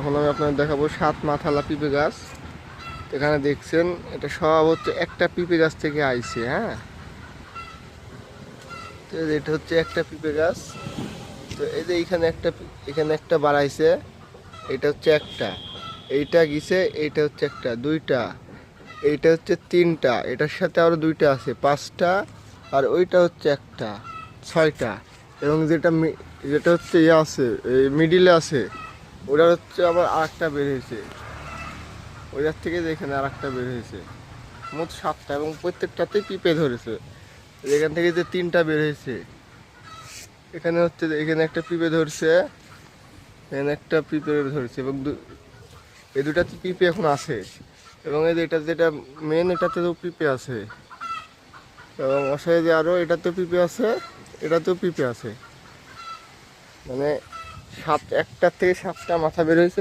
এখন আমি আপনাদের দেখাবো 7 মাথালা পিঁপে গাছ। এখানে দেখছেন এটা সব হচ্ছে একটা পিঁপে গাছ থেকে আইছে। হ্যাঁ, তো এটা হচ্ছে একটা পিঁপে গাছ। তো এই যে এখানে একটা বাড়াইছে, এটা হচ্ছে একটা, এইটা গিছে, এইটা হচ্ছে একটা, দুইটা, এইটা হচ্ছে তিনটা, এটার সাথে আরো দুইটা আছে, পাঁচটা, আর ওইটা হচ্ছে একটা, ছয়টা। এবং যেটা হচ্ছে ইয়ে আছে, এই মিডিলে আছে, ওটা হচ্ছে আবার আরেকটা বের হয়েছে, ওইটার থেকে যে এখানে আরেকটা বের হয়েছে। মোট 7টা, এবং প্রত্যেকটাতেই পিঁপে ধরেছে। এখান থেকে যে 3টা বের হয়েছে, এখানে হচ্ছে যে এখানে একটা পিঁপে ধরছে, এখানে একটা পিঁপে ধরছে, এবং এই দুটাতে পিঁপে এখন আছে। এবং এই যে এটা যেটা মেন, এটাতেও পিঁপে আছে। এবং অসহায় যে আরও এটাতেও পিঁপে আছে, এটাতেও পিঁপে আছে। মানে একটা থেকে 7টা মাথা বের হয়েছে